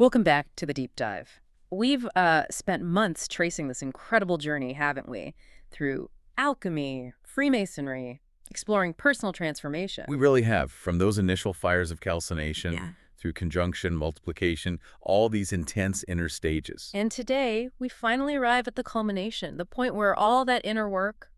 Welcome back to the deep dive. We've spent months tracing this incredible journey, haven't we? Through alchemy, Freemasonry, exploring personal transformation. We really have, from those initial fires of calcination Yeah. through conjunction, multiplication, all these intense inner stages. And today, we finally arrive at the culmination, the point where all that inner work,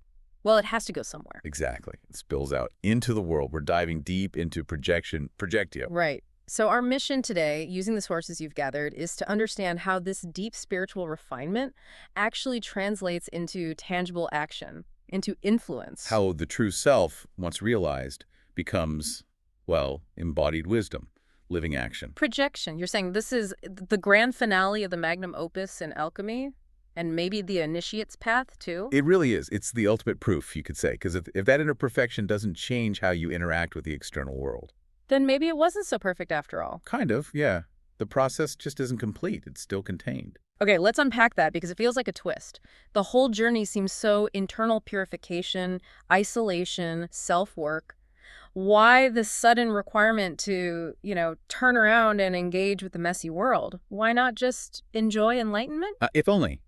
well, it has to go somewhere. Exactly. It spills out into the world. We're diving deep into projectio. Right. So our mission today, using the sources you've gathered, is to understand how this deep spiritual refinement actually translates into tangible action, into influence. How the true self, once realized, becomes, well, embodied wisdom, living action. Projection. You're saying this is the grand finale of the magnum opus in alchemy? And maybe the initiate's path, too? It really is. It's the ultimate proof, you could say, because if that inner perfection doesn't change how you interact with the external world. Then maybe it wasn't so perfect after all. Kind of, yeah. The process just isn't complete. It's still contained. Okay, let's unpack that because it feels like a twist. The whole journey seems so internal purification, isolation, self-work. Why the sudden requirement to, turn around and engage with the messy world? Why not just enjoy enlightenment? If only.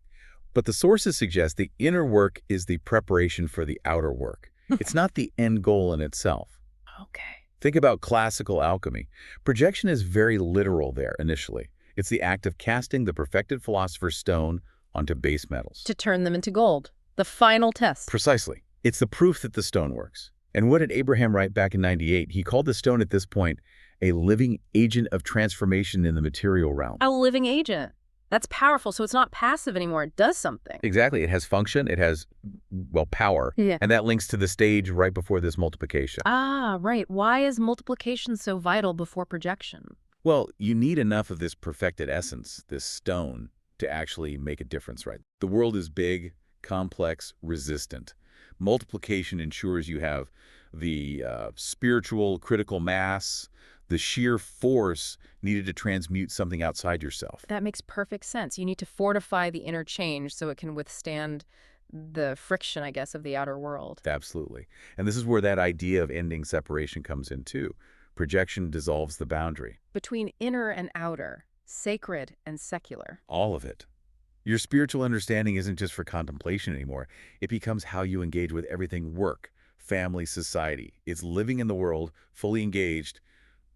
But the sources suggest the inner work is the preparation for the outer work. It's not the end goal in itself. Okay. Think about classical alchemy. Projection is very literal there initially. It's the act of casting the perfected philosopher's stone onto base metals. To turn them into gold. The final test. Precisely. It's the proof that the stone works. And what did Abraham write back in 98? He called the stone at this point a living agent of transformation in the material realm. A living agent. That's powerful. So it's not passive anymore. It does something. Exactly. It has function. It has, well, power. Yeah. And that links to the stage right before this multiplication. Ah, right. Why is multiplication so vital before projection? Well, you need enough of this perfected essence, this stone, to actually make a difference, right? The world is big, complex, resistant. Multiplication ensures you have the spiritual critical mass, the sheer force needed to transmute something outside yourself. That makes perfect sense. You need to fortify the inner change so it can withstand the friction, I guess, of the outer world. Absolutely. And this is where that idea of ending separation comes in too. Projection dissolves the boundary. Between inner and outer, sacred and secular. All of it. Your spiritual understanding isn't just for contemplation anymore. It becomes how you engage with everything: work, family, society. It's living in the world, fully engaged,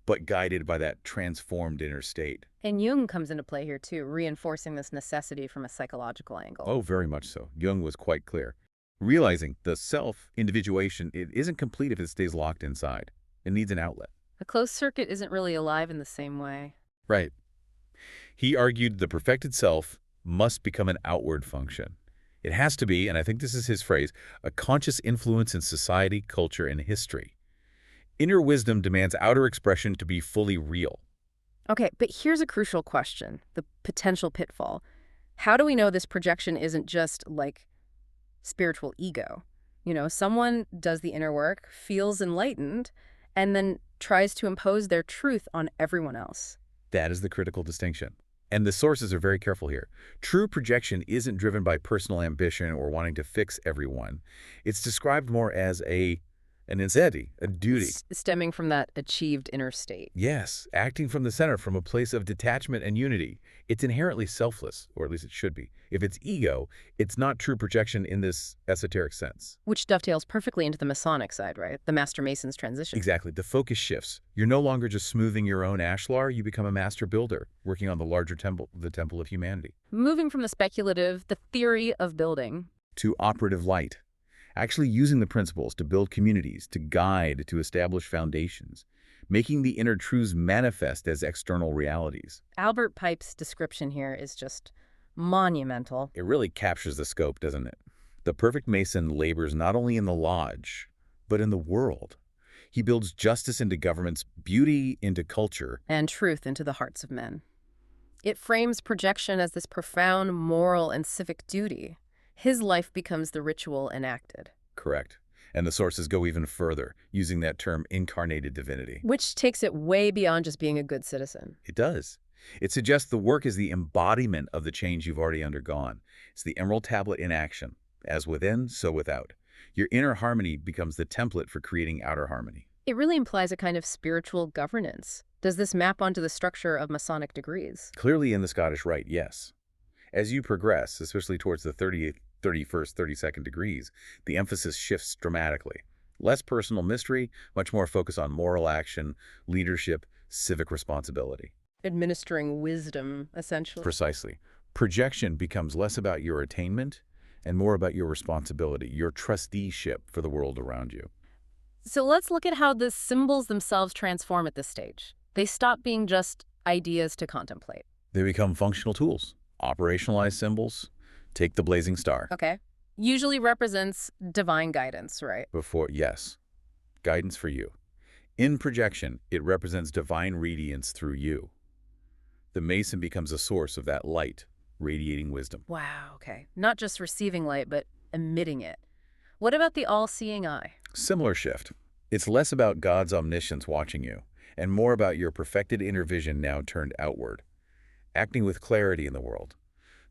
but guided by that transformed inner state. And Jung comes into play here too, reinforcing this necessity from a psychological angle. Oh, very much so. Jung was quite clear. Realizing the self-individuation, it isn't complete if it stays locked inside. It needs an outlet. A closed circuit isn't really alive in the same way. Right. He argued the perfected self must become an outward function. It has to be, and I think this is his phrase, a conscious influence in society, culture, and history. Inner wisdom demands outer expression to be fully real. Okay, but here's a crucial question, the potential pitfall. How do we know this projection isn't just like spiritual ego? Someone does the inner work, feels enlightened, and then tries to impose their truth on everyone else. That is the critical distinction. And the sources are very careful here. True projection isn't driven by personal ambition or wanting to fix everyone. It's described more as an necessity, a duty. Stemming from that achieved inner state. Yes, acting from the center, from a place of detachment and unity. It's inherently selfless, or at least it should be. If it's ego, it's not true projection in this esoteric sense. Which dovetails perfectly into the Masonic side, right? The Master Mason's transition. Exactly. The focus shifts. You're no longer just smoothing your own ashlar. You become a master builder, working on the larger temple, the temple of humanity. Moving from the speculative, the theory of building, to operative light. Actually using the principles to build communities, to guide, to establish foundations, making the inner truths manifest as external realities. Albert Pipe's description here is just monumental. It really captures the scope, doesn't it? The perfect Mason labors not only in the lodge, but in the world. He builds justice into governments, beauty into culture, and truth into the hearts of men. It frames projection as this profound moral and civic duty. His life becomes the ritual enacted. Correct. And the sources go even further, using that term incarnated divinity. Which takes it way beyond just being a good citizen. It does. It suggests the work is the embodiment of the change you've already undergone. It's the emerald tablet in action. As within, so without. Your inner harmony becomes the template for creating outer harmony. It really implies a kind of spiritual governance. Does this map onto the structure of Masonic degrees? Clearly in the Scottish Rite, yes. As you progress, especially towards the 30th, 31st, 32nd degrees, the emphasis shifts dramatically. Less personal mystery, much more focus on moral action, leadership, civic responsibility. Administering wisdom, essentially. Precisely. Projection becomes less about your attainment and more about your responsibility, your trusteeship for the world around you. So let's look at how the symbols themselves transform at this stage. They stop being just ideas to contemplate. They become functional tools, operationalized symbols. Take the blazing star. Okay. Usually represents divine guidance, right? Yes, guidance for you. In projection, it represents divine radiance through you. The Mason becomes a source of that light, radiating wisdom. Wow, okay. Not just receiving light, but emitting it. What about the all-seeing eye? Similar shift. It's less about God's omniscience watching you, and more about your perfected inner vision now turned outward, acting with clarity in the world.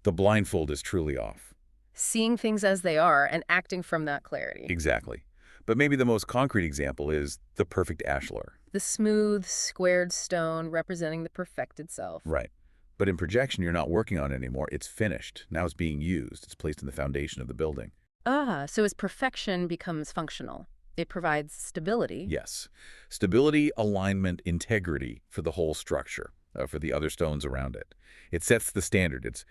The blindfold is truly off. Seeing things as they are and acting from that clarity. Exactly. But maybe the most concrete example is the perfect ashlar. The smooth, squared stone representing the perfected self. Right. But in projection, you're not working on it anymore. It's finished. Now it's being used. It's placed in the foundation of the building. Ah, so as perfection becomes functional, it provides stability. Yes. Stability, alignment, integrity for the whole structure, for the other stones around it. It sets the standard. It's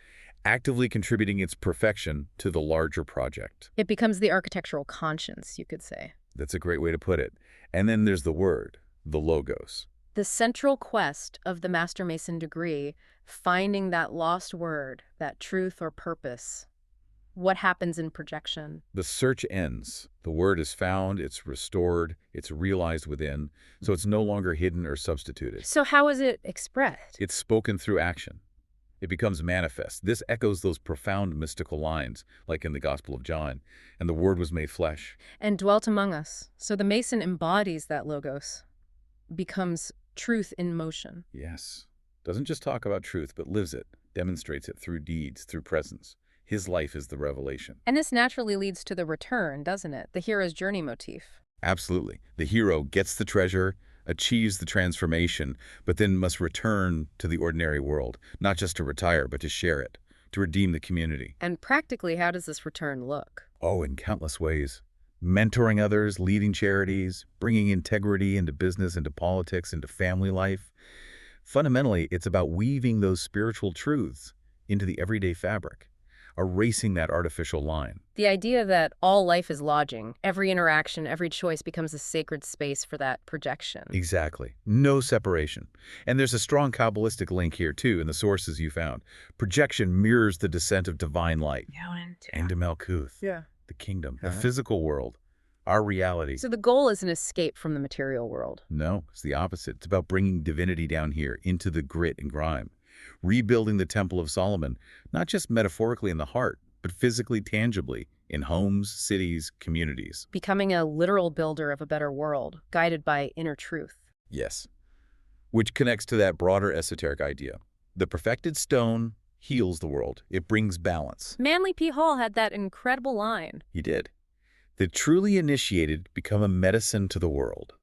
actively contributing its perfection to the larger project. It becomes the architectural conscience, you could say. That's a great way to put it. And then there's the word, the logos. The central quest of the Master Mason degree, finding that lost word, that truth or purpose. What happens in projection? The search ends. The word is found, it's restored, it's realized within, so it's no longer hidden or substituted. So how is it expressed? It's spoken through action. It becomes manifest. This echoes those profound mystical lines, like in the Gospel of John, and the Word was made flesh. And dwelt among us. So the Mason embodies that logos, becomes truth in motion. Yes. Doesn't just talk about truth, but lives it, demonstrates it through deeds, through presence. His life is the revelation. And this naturally leads to the return, doesn't it? The hero's journey motif. Absolutely. The hero gets the treasure, achieves the transformation, but then must return to the ordinary world, not just to retire, but to share it, to redeem the community. And practically, how does this return look? Oh, in countless ways. Mentoring others, leading charities, bringing integrity into business, into politics, into family life. Fundamentally, it's about weaving those spiritual truths into the everyday fabric, erasing that artificial line. The idea that all life is lodging, every interaction, every choice becomes a sacred space for that projection. Exactly. No separation. And there's a strong Kabbalistic link here, too, in the sources you found. Projection mirrors the descent of divine light. Into Malkuth. Yeah. The kingdom, the physical world, our reality. So the goal is an escape from the material world. No, it's the opposite. It's about bringing divinity down here into the grit and grime. Rebuilding the Temple of Solomon, not just metaphorically in the heart, but physically, tangibly, in homes, cities, communities. Becoming a literal builder of a better world, guided by inner truth. Yes. Which connects to that broader esoteric idea. The perfected stone heals the world. It brings balance. Manly P. Hall had that incredible line. He did. The truly initiated become a medicine to the world.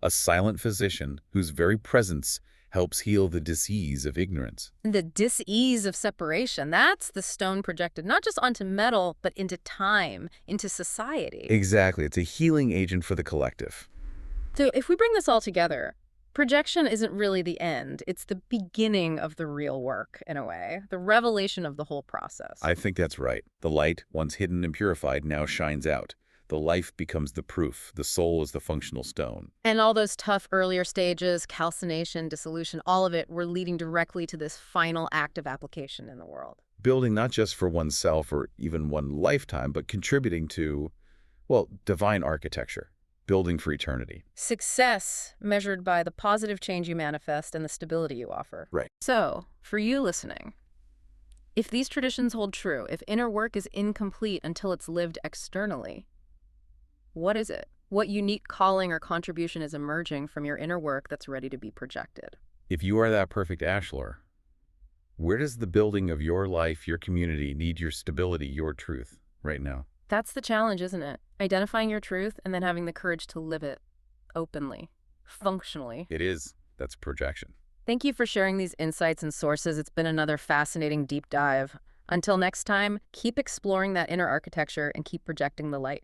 A silent physician whose very presence helps heal the disease of ignorance. The dis-ease of separation, that's the stone projected not just onto metal, but into time, into society. Exactly. It's a healing agent for the collective. So if we bring this all together, projection isn't really the end. It's the beginning of the real work, in a way, the revelation of the whole process. I think that's right. The light, once hidden and purified, now shines out. The life becomes the proof. The soul is the functional stone. And all those tough earlier stages, calcination, dissolution, all of it were leading directly to this final act of application in the world. Building not just for oneself or even one lifetime, but contributing to, well, divine architecture. Building for eternity. Success measured by the positive change you manifest and the stability you offer. Right. So, for you listening, if these traditions hold true, if inner work is incomplete until it's lived externally, what is it? What unique calling or contribution is emerging from your inner work that's ready to be projected? If you are that perfect ashlar, where does the building of your life, your community need your stability, your truth right now? That's the challenge, isn't it? Identifying your truth and then having the courage to live it. openly, functionally. It is. That's projection. Thank you for sharing these insights and sources. It's been another fascinating deep dive. Until next time, keep exploring that inner architecture and keep projecting the light.